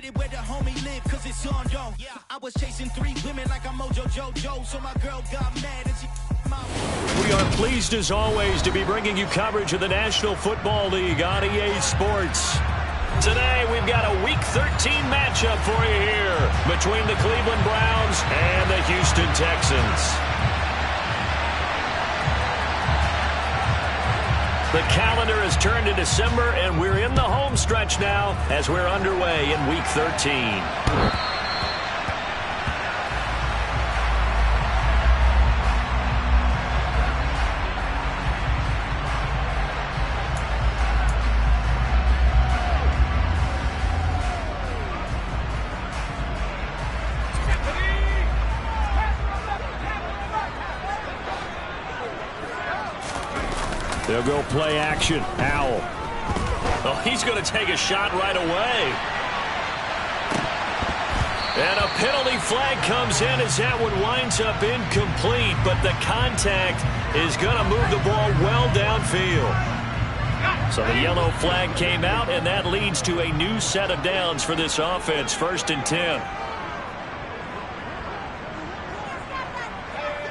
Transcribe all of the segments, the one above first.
headed where the homie live, cause it's on though. I was chasing 3 women like I'm Mojo Jojo, so my girl got mad and she my... We are pleased as always to be bringing you coverage of the National Football League on EA Sports. Today we've got a Week 13 matchup for you here between the Cleveland Browns and the Houston Texans. The calendar has turned to December, and we're in the home stretch now as we're underway in Week 13. They'll go play action. Howell. Oh, he's going to take a shot right away. And a penalty flag comes in as that one winds up incomplete, but the contact is going to move the ball well downfield. So the yellow flag came out, and that leads to a new set of downs for this offense. 1st and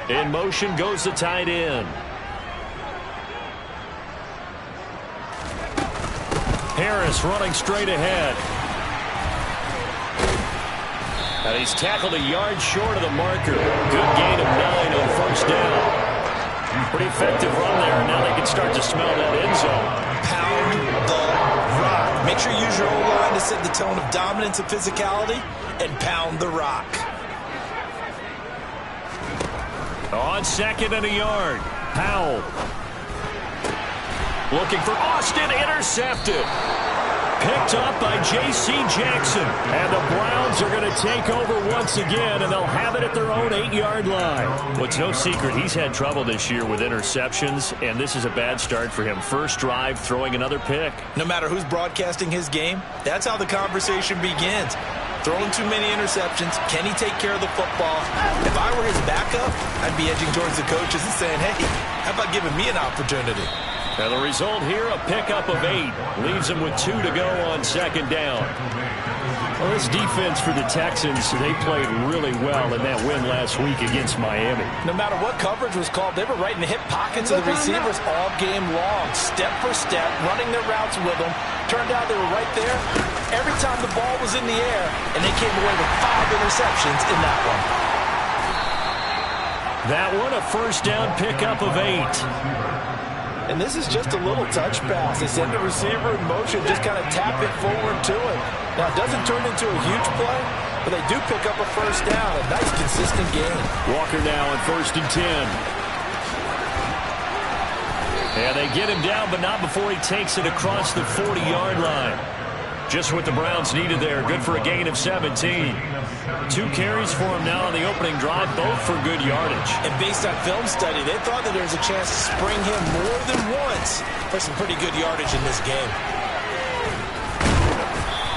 10. In motion goes the tight end. Harris running straight ahead. And he's tackled a yard short of the marker. Good gain of 9 on 1st down. Pretty effective run there. Now they can start to smell that end zone. Pound the rock. Make sure you use your O-line to set the tone of dominance and physicality, and pound the rock. On 2nd and a yard. Powell. Looking for Austin, intercepted. Picked up by J.C. Jackson. And the Browns are going to take over once again, and they'll have it at their own 8-yard line. Well, it's no secret he's had trouble this year with interceptions, and this is a bad start for him. First drive, throwing another pick. No matter who's broadcasting his game, that's how the conversation begins. Throwing too many interceptions. Can he take care of the football? If I were his backup, I'd be edging towards the coaches and saying, hey, how about giving me an opportunity? And the result here, a pickup of 8. Leaves them with 2 to go on 2nd down. Well, this defense for the Texans, they played really well in that win last week against Miami. No matter what coverage was called, they were right in the hip pockets of the receivers all game long. Step for step, running their routes with them. Turned out they were right there every time the ball was in the air, and they came away with 5 interceptions in that one. That one, a 1st down pickup of 8. And this is just a little touch pass. They send the receiver in motion, just kind of tap it forward to it. Now, it doesn't turn into a huge play, but they do pick up a 1st down. A nice, consistent gain. Walker now on 1st and 10. And they get him down, but not before he takes it across the 40-yard line. Just what the Browns needed there. Good for a gain of 17. 2 carries for him now on the opening drive, both for good yardage. And based on film study, they thought that there was a chance to spring him more than once for some pretty good yardage in this game.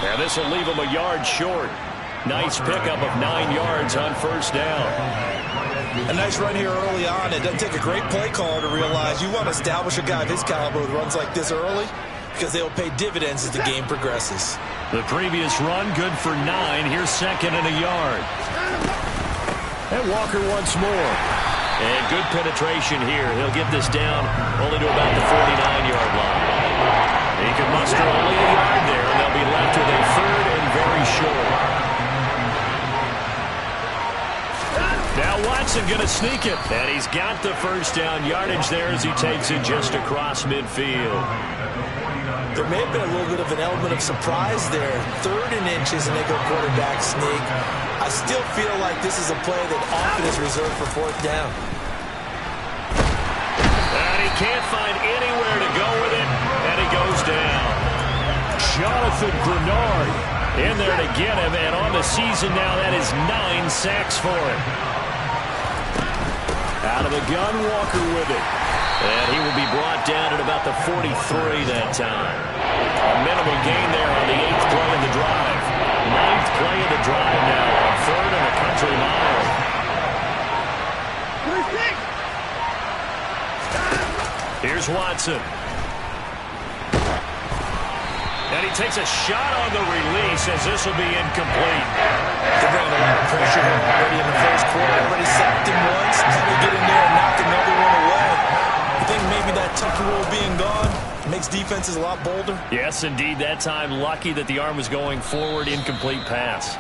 And this will leave him a yard short. Nice pickup of 9 yards on 1st down. A nice run here early on. It doesn't take a great play caller to realize you want to establish a guy of his caliber with runs like this early, because they will pay dividends as the game progresses. The previous run, good for 9. Here's 2nd and a yard. And Walker once more. And good penetration here. He'll get this down only to about the 49-yard line. He can muster only a yard there, and they'll be left with a 3rd and very short. Now Watson going to sneak it. And he's got the 1st down yardage there as he takes it just across midfield. There may have been a little bit of an element of surprise there. 3rd and inches, and they go quarterback sneak. I still feel like this is a play that often is reserved for 4th down. And he can't find anywhere to go with it, and he goes down. Jonathan Grenard in there to get him, and on the season now, that is 9 sacks for him. Out of the gun, Walker with it. And he will be brought down at about the 43 that time. A minimal gain there on the 8th play of the drive. 9th play of the drive now on 3rd and a country mile. Here's Watson. And he takes a shot on the release as this will be incomplete. They're bringing a lot of pressure already in the first quarter. Already sacked him once. Now they get in there and knock another one away. I think maybe that Tucker rule being gone makes defenses a lot bolder. Yes, indeed. That time, lucky that the arm was going forward. Incomplete pass.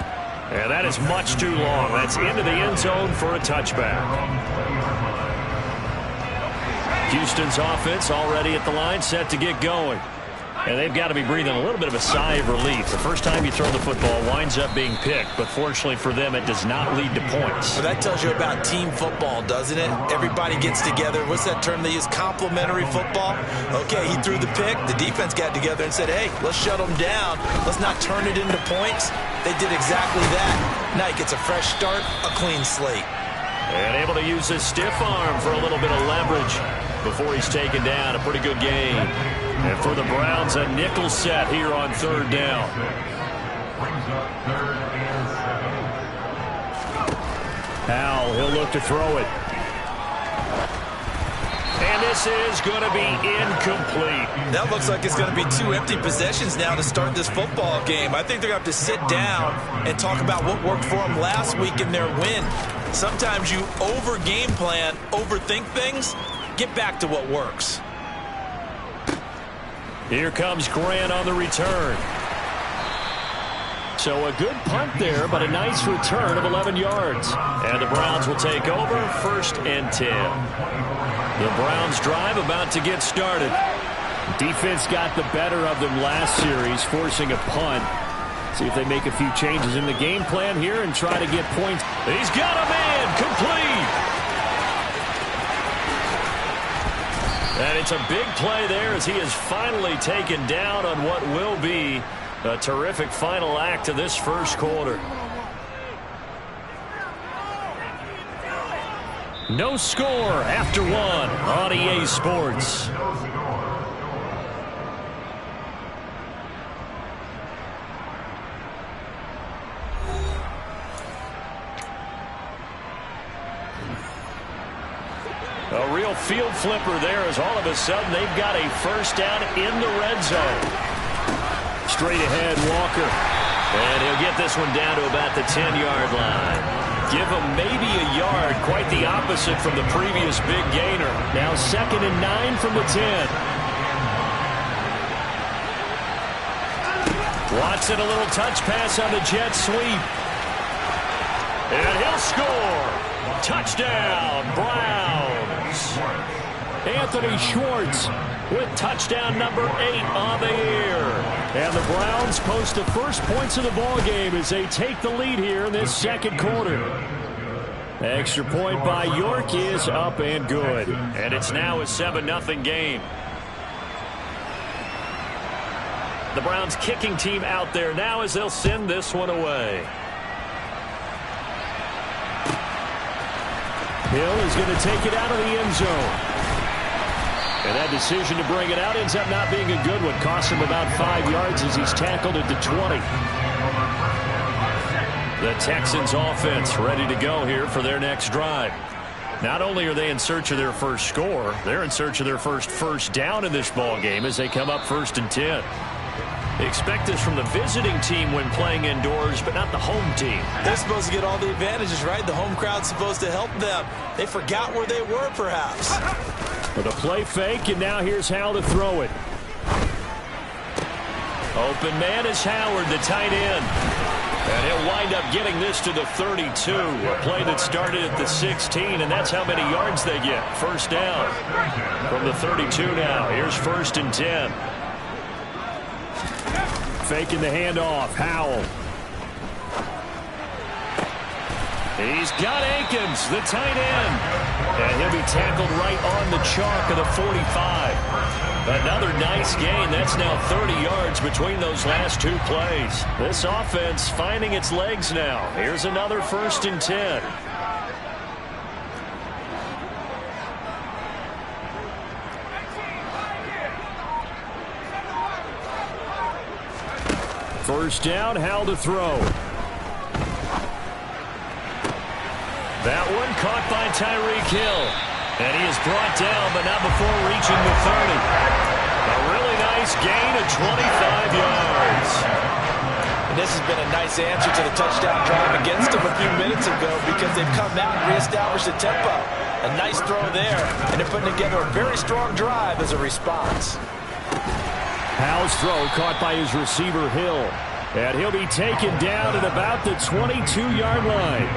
And that is much too long. That's into the end zone for a touchback. Houston's offense already at the line, set to get going. And they've got to be breathing a little bit of a sigh of relief. The first time you throw the football winds up being picked, but fortunately for them, it does not lead to points. Well, that tells you about team football, doesn't it? Everybody gets together. What's that term they use? Complementary football? Okay, he threw the pick. The defense got together and said, hey, let's shut them down. Let's not turn it into points. They did exactly that. Now he gets a fresh start, a clean slate. And able to use his stiff arm for a little bit of leverage before he's taken down. A pretty good game. And for the Browns, a nickel set here on third down. Howell, he'll look to throw it. And this is going to be incomplete. That looks like it's going to be 2 empty possessions now to start this football game. I think they're going to have to sit down and talk about what worked for them last week in their win. Sometimes you over-game plan, overthink things. Get back to what works. Here comes Grant on the return. So a good punt there, but a nice return of 11 yards. And the Browns will take over, 1st and 10. The Browns drive about to get started. Defense got the better of them last series, forcing a punt. See if they make a few changes in the game plan here and try to get points. He's got a man, complete. And it's a big play there as he is finally taken down on what will be a terrific final act of this first quarter. No score after 1 on EA Sports. A real field flipper there as all of a sudden they've got a first down in the red zone. Straight ahead, Walker. And he'll get this one down to about the 10-yard line. Give him maybe a yard, quite the opposite from the previous big gainer. Now 2nd and 9 from the 10. Watson, a little touch pass on the jet sweep. And he'll score. Touchdown, Browns. Anthony Schwartz with touchdown number 8 on the year. And the Browns post the first points of the ball game as they take the lead here in this second quarter. Extra point by York is up and good. And it's now a 7-0 game. The Browns kicking team out there now as they'll send this one away. Hill is going to take it out of the end zone. And that decision to bring it out ends up not being a good one. Costs him about 5 yards as he's tackled at the 20. The Texans offense ready to go here for their next drive. Not only are they in search of their first score, they're in search of their first down in this ball game as they come up 1st and 10. Expect this from the visiting team when playing indoors, but not the home team. They're supposed to get all the advantages, right? The home crowd's supposed to help them. They forgot where they were, perhaps. With a play fake, and now here's Howell to throw it. Open man is Howard, the tight end. And he'll wind up getting this to the 32. A play that started at the 16, and that's how many yards they get. First down from the 32 now. Here's 1st and 10. Faking the handoff, Howell. He's got Akins, the tight end. And he'll be tackled right on the chalk of the 45. Another nice gain. That's now 30 yards between those last 2 plays. This offense finding its legs now. Here's another 1st and 10. First down, Howell to throw. That one caught by Tyreek Hill. And he is brought down, but not before reaching the 30. A really nice nice gain of 25 yards. And this has been a nice answer to the touchdown drive against them a few minutes ago because they've come out and reestablished the tempo. A nice throw there, and they're putting together a very strong drive as a response. Howell's throw caught by his receiver, Hill. And he'll be taken down at about the 22-yard line.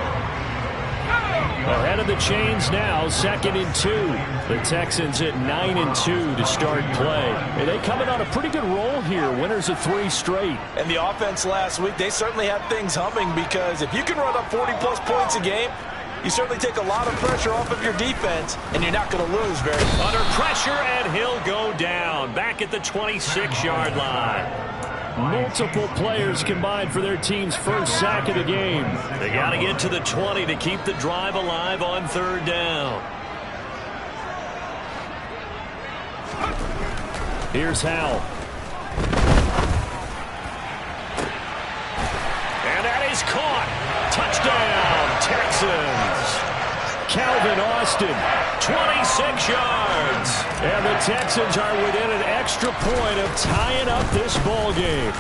Ahead of the chains now, 2nd and 2. The Texans at 9-2 to start play. And they coming on a pretty good roll here. Winners of 3 straight. And the offense last week, they certainly have things humming because if you can run up 40-plus points a game, you certainly take a lot of pressure off of your defense, and you're not going to lose very much. Under pressure, and he'll go down. Back at the 26-yard line. Multiple players combined for their team's first sack of the game. They got to get to the 20 to keep the drive alive on 3rd down. Here's Howell. And that is caught. Touchdown, Texans. Calvin Austin, 26 yards. And the Texans are within an extra point of tying up this ball game.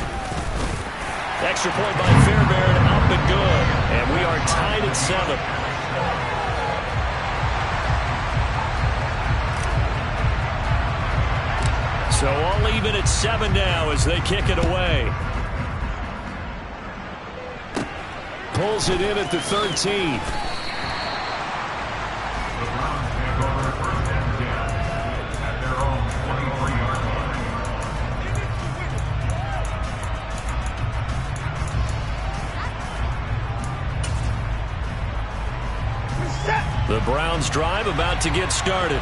Extra point by Fairbairn, up and good. And we are tied at 7. So all even at 7 now as they kick it away. Pulls it in at the 13. The Browns drive about to get started.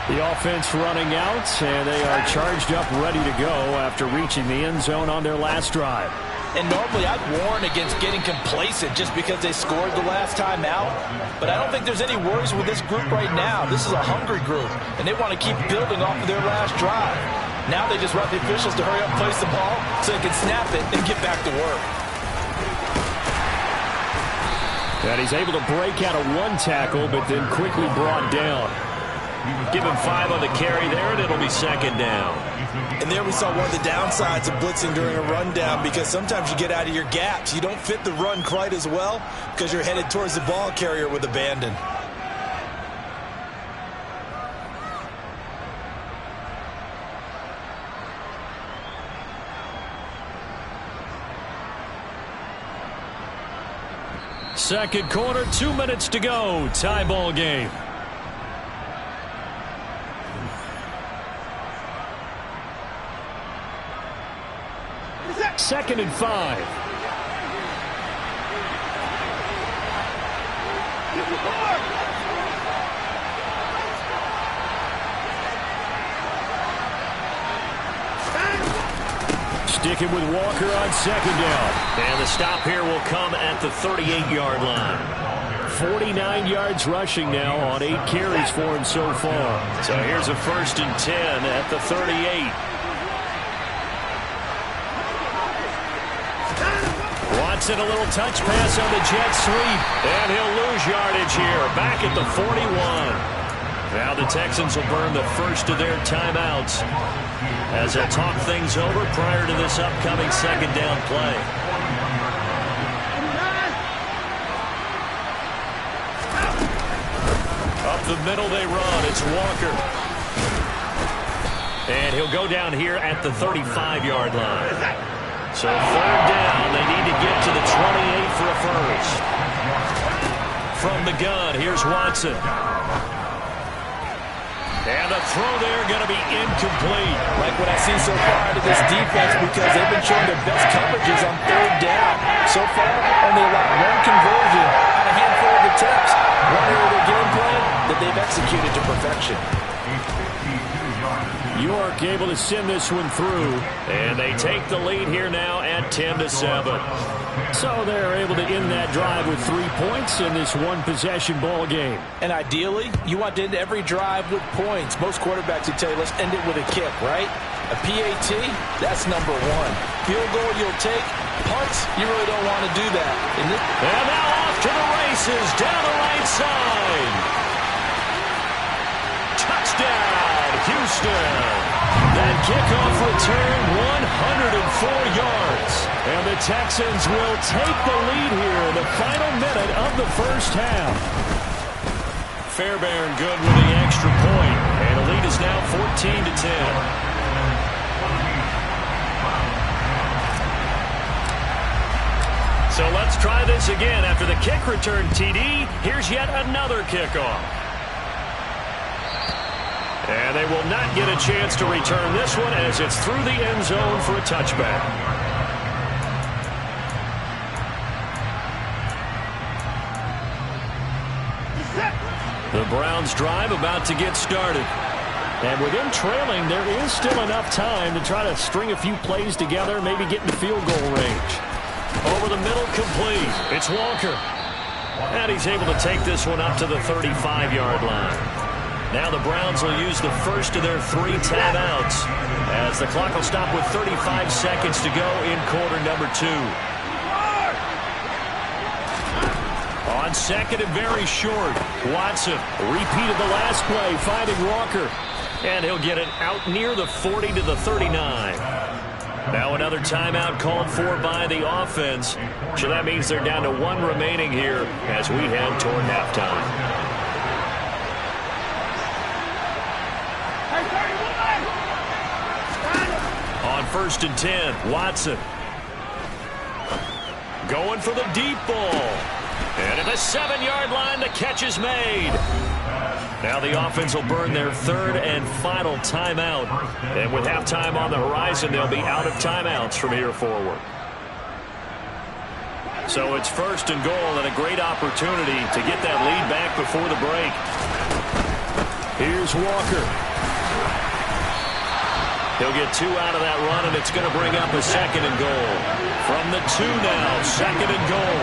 The offense running out, and they are charged up, ready to go after reaching the end zone on their last drive. And normally I'd warn against getting complacent just because they scored the last time out. But I don't think there's any worries with this group right now. This is a hungry group, and they want to keep building off of their last drive. Now they just want the officials to hurry up and place the ball so they can snap it and get back to work. And he's able to break out of 1 tackle, but then quickly brought down. Give him 5 on the carry there, and it'll be 2nd down. And there we saw one of the downsides of blitzing during a rundown because sometimes you get out of your gaps. You don't fit the run quite as well because you're headed towards the ball carrier with abandon. Second quarter, 2 minutes to go. Tie ball game. Second and 5. Sticking with Walker on 2nd down. And the stop here will come at the 38-yard line. 49 yards rushing now on 8 carries for him so far. So here's a 1st and 10 at the 38. Watson, a little touch pass on the jet sweep. And he'll lose yardage here. Back at the 41. Now the Texans will burn the first of their timeouts as they'll talk things over prior to this upcoming 2nd down play. Up the middle they run. It's Walker. And he'll go down here at the 35-yard line. So 3rd down. They need to get to the 28 for a first. From the gun, here's Watson. And the throw there going to be incomplete. Like what I see so far out of this defense because they've been showing their best coverages on 3rd down. So far, only allowed 1 conversion on a handful of attempts. One area of their game plan that they've executed to perfection. York able to send this one through. And they take the lead here now at 10-7. So they're able to end that drive with 3 points in this one-possession ball game. And ideally, you want to end every drive with points. Most quarterbacks would tell you, let's end it with a kick, right? A PAT, that's number 1. Field goal you'll take. Punts, you really don't want to do that. And now off to the races down the right side. Touchdown, Houston. That kickoff return 104 yards. And the Texans will take the lead here in the final minute of the first half. Fairbairn good with the extra point. And the lead is now 14-10. So let's try this again. After the kick return TD, here's yet another kickoff. And they will not get a chance to return this one as it's through the end zone for a touchback. The Browns drive about to get started. And with them trailing, there is still enough time to try to string a few plays together, maybe get in the field goal range. Over the middle, complete. It's Walker. And he's able to take this one up to the 35-yard line. Now the Browns will use the first of their 3 timeouts as the clock will stop with 35 seconds to go in quarter number 2. On second and very short, Watson repeated the last play, finding Walker. And he'll get it out near the 40 to the 39. Now another timeout called for by the offense. So that means they're down to 1 remaining here as we head toward halftime. On 1st and 10, Watson. Going for the deep ball. And at the 7-yard line, the catch is made. Now the offense will burn their 3rd and final timeout. And with halftime on the horizon, they'll be out of timeouts from here forward. So it's 1st and goal and a great opportunity to get that lead back before the break. Here's Walker. He'll get 2 out of that run, and it's going to bring up a 2nd and goal. From the 2 now, 2nd and goal.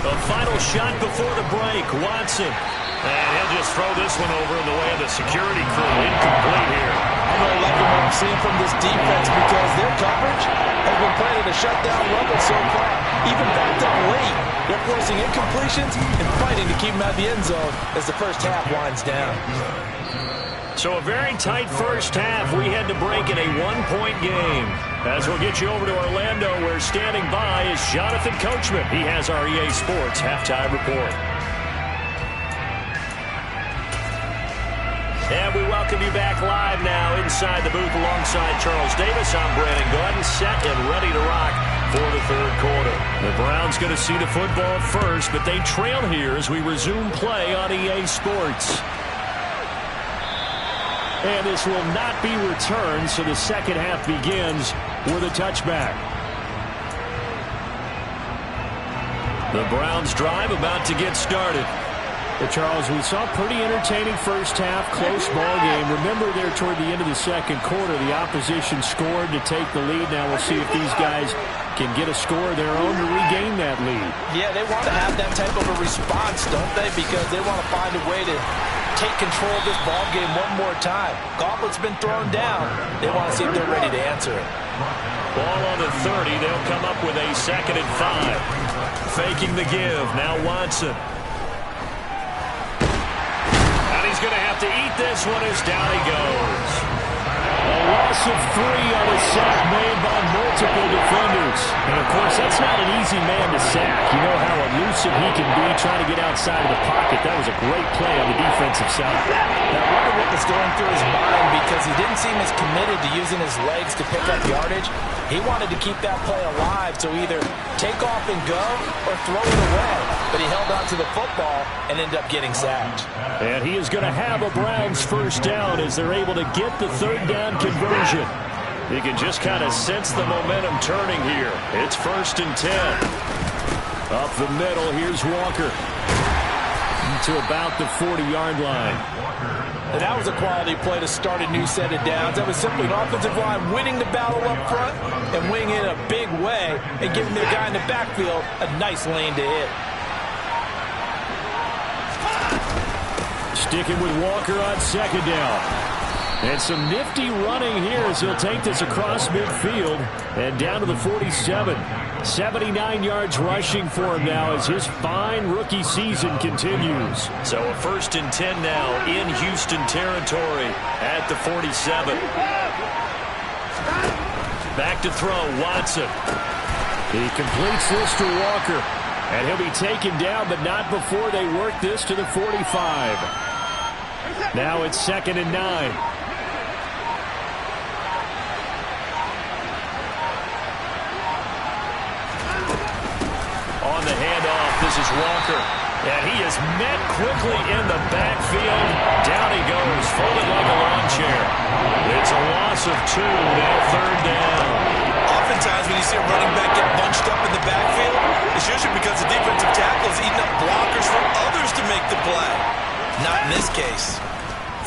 The final shot before the break, Watson. And he'll just throw this one over in the way of the security crew. Incomplete here. I'm really liking what I'm seeing from this defense because their coverage has been playing a shutdown level so far. Even backed up late, they're forcing incompletions and fighting to keep them out of the end zone as the first half winds down. So a very tight first half. We had to break in a 1-point game. As we'll get you over to Orlando, where standing by is Jonathan Coachman. He has our EA Sports halftime report. And we welcome you back live now inside the booth alongside Charles Davis. I'm Brandon Gordon, set and ready to rock for the 3rd quarter. The Browns going to see the football first, but they trail here as we resume play on EA Sports. And this will not be returned, so the second half begins with a touchback. The Browns drive about to get started. Well, Charles, we saw a pretty entertaining first half, close ball game. Remember there toward the end of the 2nd quarter, the opposition scored to take the lead. Now we'll see if these guys can get a score of their own to regain that lead. Yeah, they want to have that type of a response, don't they? Because they want to find a way to take control of this ball game one more time. Gauntlet's been thrown down. They want to see if they're ready to answer it. Ball on the 30. They'll come up with a 2nd and 5. Faking the give. Now Watson. And he's going to have to eat this one as down he goes. A loss of 3 on a sack made by multiple defenders. And, of course, that's not an easy man to sack. You know how elusive he can be trying to get outside of the pocket. That was a great play on the defensive side. Now, I wonder what was going through his mind because he didn't seem as committed to using his legs to pick up yardage. He wanted to keep that play alive, so either take off and go or throw it away. But he held on to the football and ended up getting sacked. And he is going to have a Browns first down as they're able to get the 3rd down conversion. You can just kind of sense the momentum turning here. It's 1st and 10. Up the middle, here's Walker. To about the 40-yard line. And that was a quality play to start a new set of downs. That was simply an offensive line winning the battle up front and winning it in a big way and giving their guy in the backfield a nice lane to hit. Sticking with Walker on 2nd down. And some nifty running here as he'll take this across midfield and down to the 47. 79 yards rushing for him now as his fine rookie season continues. So a 1st and 10 now in Houston territory at the 47. Back to throw, Watson. He completes this to Walker. And he'll be taken down, but not before they work this to the 45. Now it's 2nd and 9. On the handoff, this is Walker. And he is met quickly in the backfield. Down he goes, folded like a lawn chair. It's a loss of 2, now 3rd down. Oftentimes when you see a running back get bunched up in the backfield, it's usually because the defensive tackle is eating up blockers for others to make the play. Not in this case.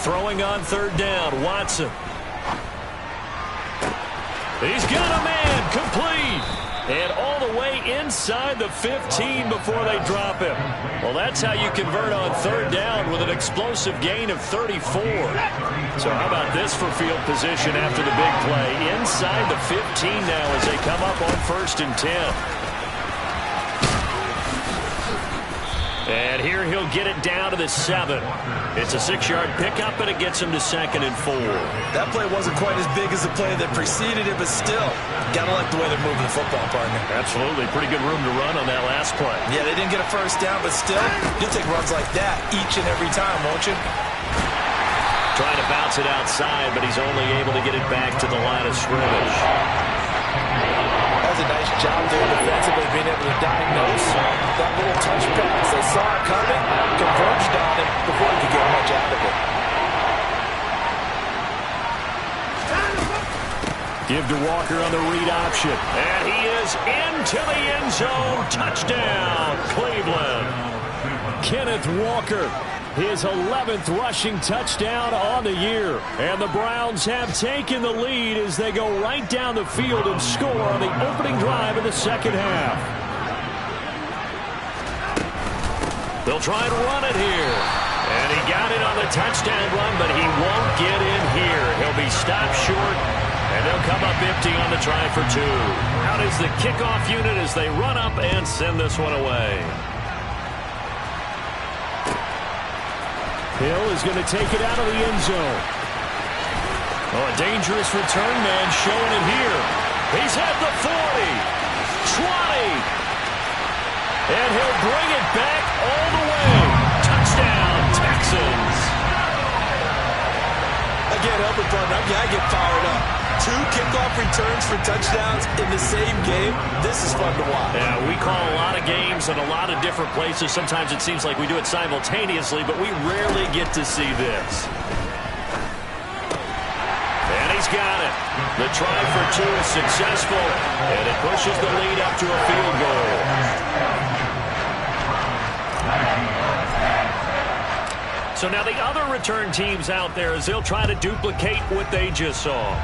Throwing on 3rd down, Watson. He's got a man, complete. And all the way inside the 15 before they drop him. Well, that's how you convert on 3rd down with an explosive gain of 34. So how about this for field position after the big play? Inside the 15 now as they come up on 1st and 10. And here he'll get it down to the 7. It's a 6-yard pickup, and it gets him to 2nd and 4. That play wasn't quite as big as the play that preceded it, but still, gotta like the way they're moving the football, partner. Absolutely. Pretty good room to run on that last play. Yeah, they didn't get a 1st down, but still, you'll take runs like that each and every time, won't you? Trying to bounce it outside, but he's only able to get it back to the line of scrimmage. That's a nice job there defensively, being able to diagnose that little touch pass. They saw it coming, converged on it before he could get much out of it. Give to Walker on the read option. And he is into the end zone. Touchdown, Cleveland. Kenneth Walker, his 11th rushing touchdown on the year. And the Browns have taken the lead as they go right down the field and score on the opening drive of the 2nd half. They'll try and run it here. And he got it on the touchdown run, but he won't get in here. He'll be stopped short, and they'll come up empty on the try for 2. Out is the kickoff unit as they run up and send this one away. Hill is going to take it out of the end zone. Oh, a dangerous return man showing it here. He's at the 40, 20, and he'll bring it back all the way. Touchdown, Texans. I can't help it, partner. I get fired up. 2 kickoff returns for touchdowns in the same game. This is fun to watch. Yeah, we call a lot of games in a lot of different places. Sometimes it seems like we do it simultaneously, but we rarely get to see this. And he's got it. The try for 2 is successful, and it pushes the lead up to a field goal. So now the other return teams out there as they'll try to duplicate what they just saw.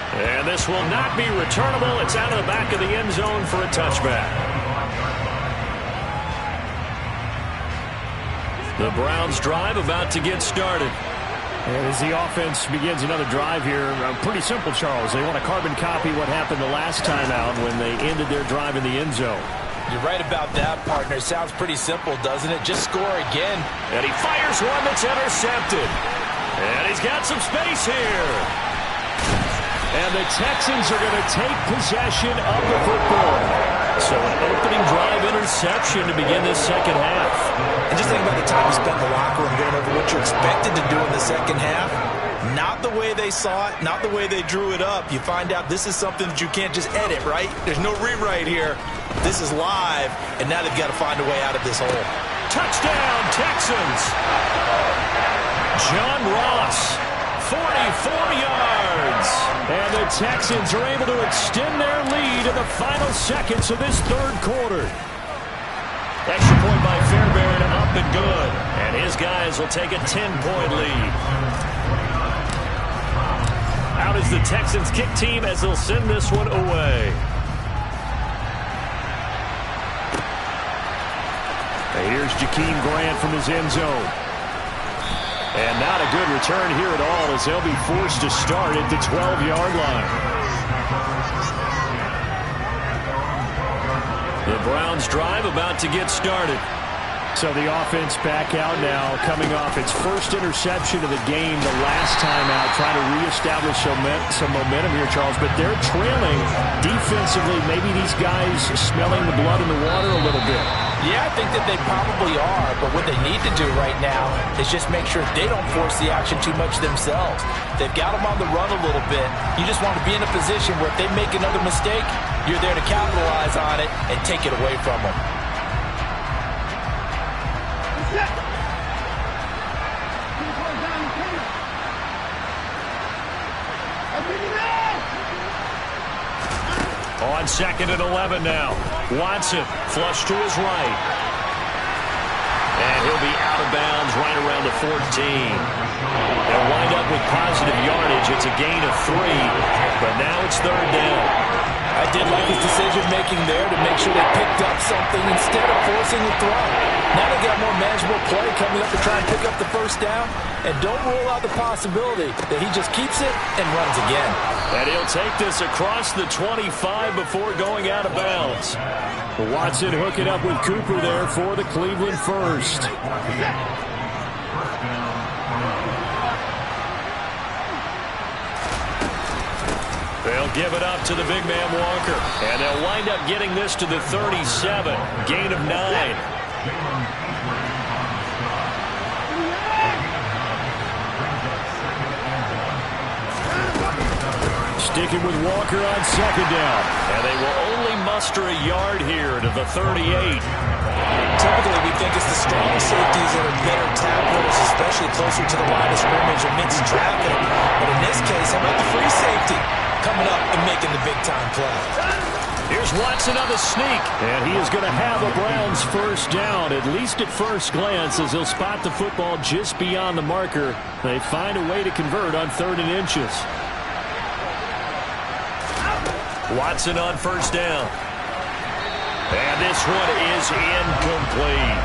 And this will not be returnable. It's out of the back of the end zone for a touchback. The Browns drive about to get started. And as the offense begins another drive here, pretty simple, Charles. They want to carbon copy what happened the last time out when they ended their drive in the end zone. You're right about that, partner. Sounds pretty simple, doesn't it? Just score again. And he fires one that's intercepted. And he's got some space here. And the Texans are going to take possession of the football. So an opening drive interception to begin this 2nd half. And just think about the time you spent in the locker room going over what you expected to do in the 2nd half. Not the way they saw it, not the way they drew it up. You find out this is something that you can't just edit, right? There's no rewrite here. This is live, and now they've got to find a way out of this hole. Touchdown, Texans! John Ross, 44 yards. And the Texans are able to extend their lead in the final seconds of this 3rd quarter. Extra point by Fairbairn, up and good. And his guys will take a 10-point lead. Out is the Texans kick team as they'll send this one away. And here's Jakeem Grant from his end zone. And not a good return here at all as they'll be forced to start at the 12-yard line. The Browns drive about to get started. So the offense back out now, coming off its first interception of the game the last time out, trying to reestablish some momentum here, Charles. But they're trailing defensively. Maybe these guys smelling the blood in the water a little bit. Yeah, I think that they probably are. But what they need to do right now is just make sure they don't force the action too much themselves. They've got them on the run a little bit. You just want to be in a position where if they make another mistake, you're there to capitalize on it and take it away from them. On 2nd and 11 now. Watson flush to his right. And he'll be out of bounds right around the 14. They'll wind up with positive yardage. It's a gain of 3, but now it's 3rd down. I did like his decision-making there to make sure they picked up something instead of forcing the throw. Now they got more manageable play coming up to try and pick up the first down. And don't rule out the possibility that he just keeps it and runs again. And he'll take this across the 25 before going out of bounds. Watson hooking up with Cooper there for the Cleveland first. They'll give it up to the big man Walker. And they'll wind up getting this to the 37. Gain of 9. Sticking with Walker on 2nd down. And they will only muster a yard here to the 38. Typically, we think it's the strong safeties that are better tacklers, especially closer to the line of scrimmage amidst traffic. But in this case, how about the free safety coming up and making the big-time play? Here's Watson on the sneak. And he is going to have a Browns first down, at least at first glance, as he'll spot the football just beyond the marker. They find a way to convert on 3rd and inches. Watson on 1st down. And this one is incomplete.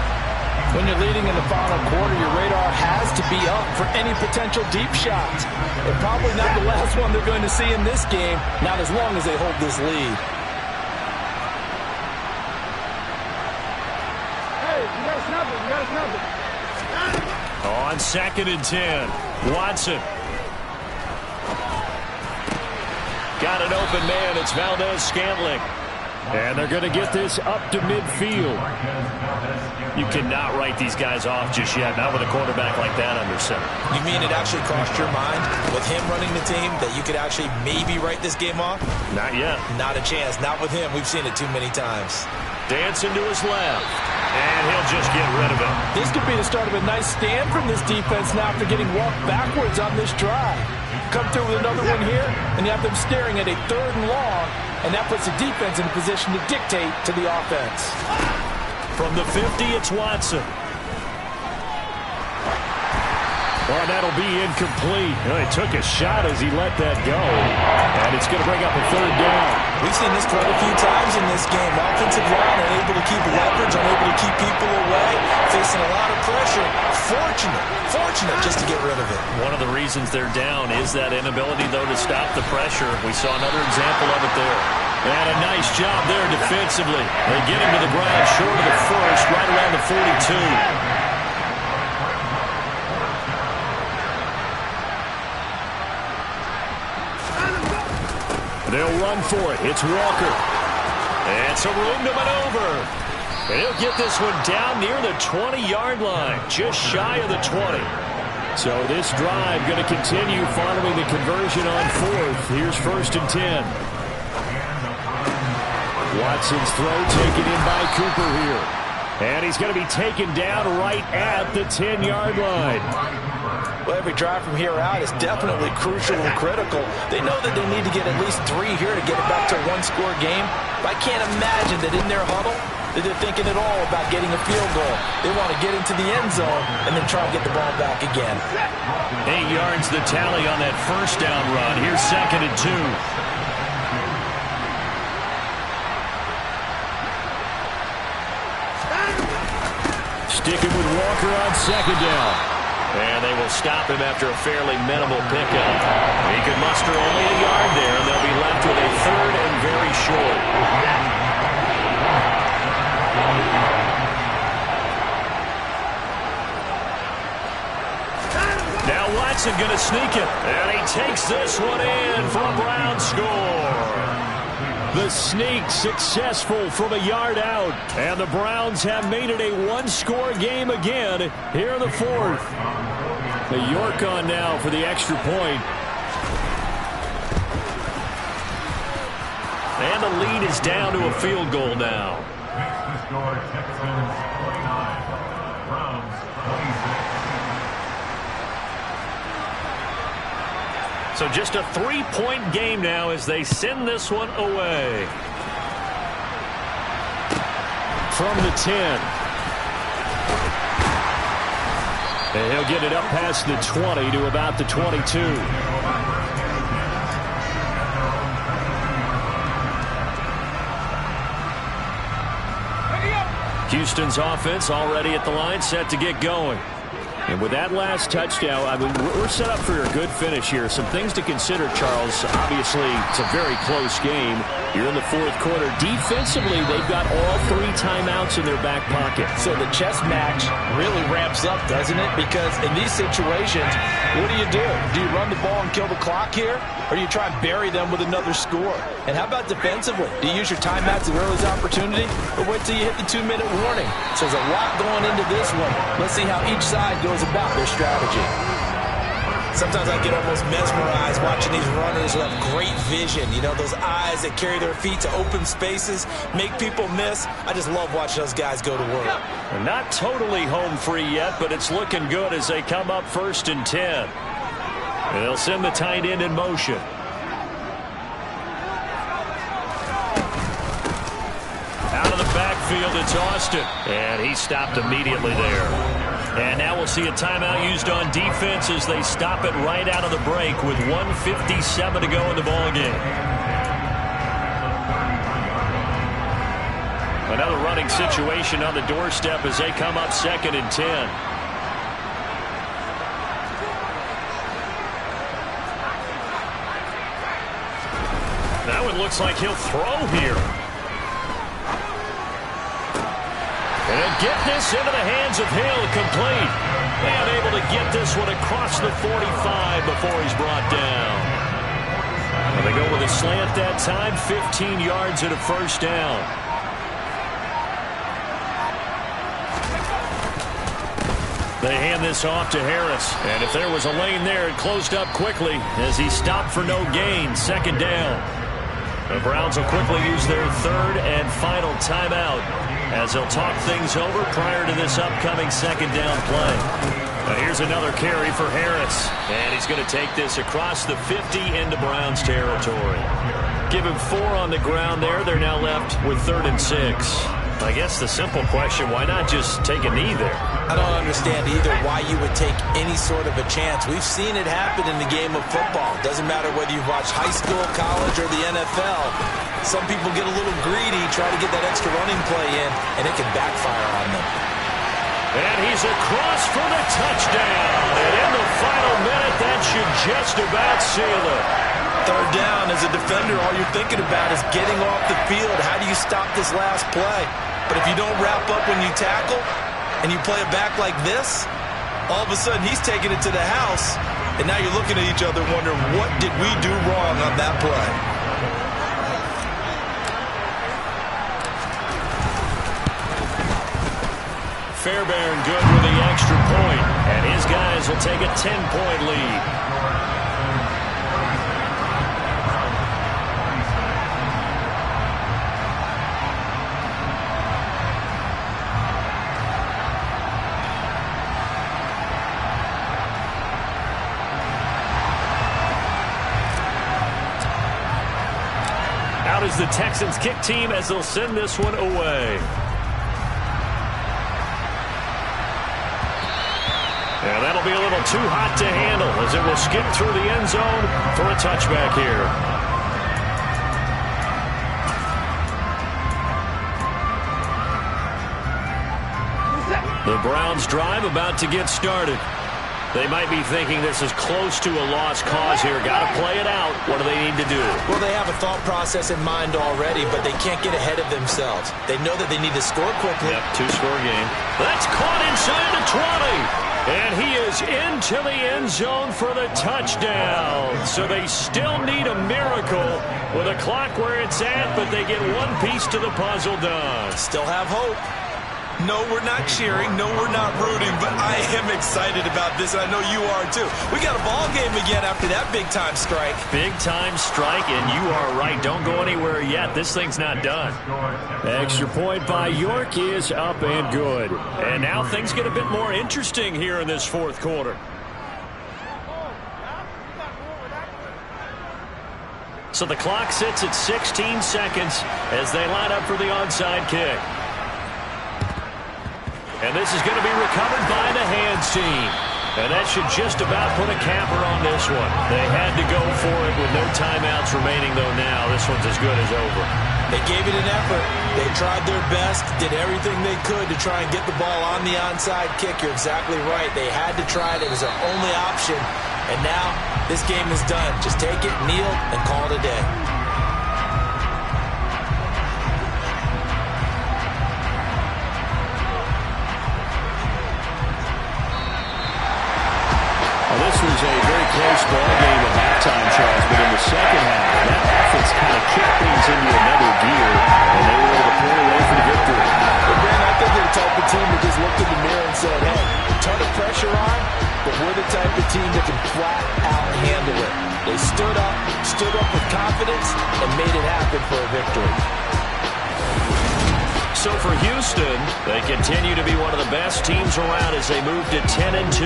When you're leading in the final quarter, your radar has to be up for any potential deep shots. And probably not the last one they're going to see in this game, not as long as they hold this lead. Hey, you got to snap it. You got to snap it. On 2nd and 10, Watson. Got an open man. It's Valdez-Scantling. And they're going to get this up to midfield. You cannot write these guys off just yet, not with a quarterback like that under center. You mean it actually crossed your mind with him running the team that you could actually maybe write this game off? Not yet. Not a chance. Not with him. We've seen it too many times. Dancing to his left. And he'll just get rid of it. This could be the start of a nice stand from this defense now after getting walked backwards on this drive. Come through with another one here, and you have them staring at a 3rd and long, and that puts the defense in a position to dictate to the offense. From the 50, it's Watson. Well, that'll be incomplete. Well, he took a shot as he let that go, and it's going to bring up a 3rd down. We've seen this quite a few times in this game. Offensive line unable to keep leverage, unable to keep people away, facing a lot of pressure. Fortunate just to get rid of it. One of the reasons they're down is that inability, though, to stop the pressure. We saw another example of it there. And a nice job there defensively. They get him to the ground short of the first, right around the 42. They'll run for it. It's Walker. And some room to maneuver. And he'll get this one down near the 20-yard line, just shy of the 20. So this drive going to continue following the conversion on 4th. Here's 1st and 10. Watson's throw taken in by Cooper here. And he's going to be taken down right at the 10-yard line. Well, every drive from here out is definitely crucial and critical. They know that they need to get at least 3 here to get it back to a one-score game. But I can't imagine that in their huddle that they're thinking at all about getting a field goal. They want to get into the end zone and then try and get the ball back again. 8 yards the tally on that first down run. Here's 2nd and 2. Sticking with Walker on 2nd down. And they will stop him after a fairly minimal pickup. He could muster only a yard there, and they'll be left with a 3rd and very short. Watson going to sneak it. And he takes this one in for a Brown score. The sneak successful from a yard out. And the Browns have made it a one-score game again here in the fourth. The York on now for the extra point. And the lead is down to a field goal now. Next to score, Texans 29, Browns 26. So just a 3-point game now as they send this one away. From the 10. And he'll get it up past the 20 to about the 22. Houston's offense already at the line, set to get going. And with that last touchdown, I mean, we're set up for a good finish here. Some things to consider, Charles. Obviously, it's a very close game. You're in the fourth quarter. Defensively, they've got all 3 timeouts in their back pocket. So the chess match really ramps up, doesn't it? Because in these situations, what do? Do you run the ball and kill the clock here? Or do you try and bury them with another score? And how about defensively? Do you use your timeouts at early opportunity? Or wait till you hit the 2-minute warning? So there's a lot going into this one. Let's see how each side goes about their strategy. Sometimes I get almost mesmerized watching these runners who have great vision. You know, those eyes that carry their feet to open spaces, make people miss. I just love watching those guys go to work. And not totally home free yet, but it's looking good as they come up 1st and 10. And they'll send the tight end in motion. Out of the backfield, it's Austin. And he stopped immediately there. And now we'll see a timeout used on defense as they stop it right out of the break with 1:57 to go in the ballgame. Another running situation on the doorstep as they come up 2nd and 10. That one looks like he'll throw here. And he'll get this into the hands of Hill, complete. And able to get this one across the 45 before he's brought down. And they go with a slant that time, 15 yards and a first down. They hand this off to Harris. And if there was a lane there, it closed up quickly as he stopped for no gain, 2nd down. The Browns will quickly use their 3rd and final timeout as they'll talk things over prior to this upcoming 2nd down play. Now here's another carry for Harris. And he's going to take this across the 50 into Browns territory. Give him 4 on the ground there. They're now left with 3rd and 6. I guess the simple question, why not just take a knee there? I don't understand either why you would take any sort of a chance. We've seen it happen in the game of football. Doesn't matter whether you've watched high school, college, or the NFL. Some people get a little greedy, try to get that extra running play in, and it can backfire on them. And he's across for the touchdown. And in the final minute, that should just about seal it. 3rd down, as a defender, all you're thinking about is getting off the field. How do you stop this last play? But if you don't wrap up when you tackle and you play it back like this, all of a sudden he's taking it to the house, and now you're looking at each other wondering, what did we do wrong on that play? Fairbairn good with the extra point, and his guys will take a 10-point lead. Out is the Texans kick team as they'll send this one away. And that'll be a little too hot to handle as it will skip through the end zone for a touchback here. The Browns drive about to get started. They might be thinking this is close to a lost cause here. Got to play it out. What do they need to do? Well, they have a thought process in mind already, but they can't get ahead of themselves. They know that they need to score quickly. Yep, 2-score game. That's caught inside the 20. And he is into the end zone for the touchdown. So they still need a miracle with a clock where it's at, but they get one piece to the puzzle done. Still have hope. No, we're not cheering. No, we're not rooting. But I am excited about this, and I know you are too. We got a ball game again after that big-time strike. Big-time strike, and you are right. Don't go anywhere yet. This thing's not done. Extra point by York is up and good. And now things get a bit more interesting here in this fourth quarter. So the clock sits at 16 seconds as they line up for the onside kick. And this is going to be recovered by the hands team. And that should just about put a capper on this one. They had to go for it with no timeouts remaining, though now this one's as good as over. They gave it an effort. They tried their best, did everything they could to try and get the ball on the onside kick. You're exactly right. They had to try it. It was their only option. And now this game is done. Just take it, kneel, and call it a day. This was a very close ball game at halftime, Charles, but in the second half, that offense kind of kicked things into another gear, and they were able to pull away for the victory. But, man, I think they're the type of team that just looked in the mirror and said, hey, a ton of pressure on, but we're the type of team that can flat out handle it. They stood up with confidence, and made it happen for a victory. So for Houston, they continue to be one of the best teams around as they move to 10-2.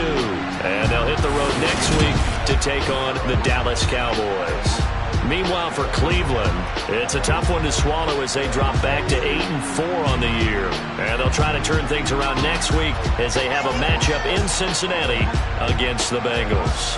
And they'll hit the road next week to take on the Dallas Cowboys. Meanwhile, for Cleveland, it's a tough one to swallow as they drop back to 8-4 on the year. And they'll try to turn things around next week as they have a matchup in Cincinnati against the Bengals.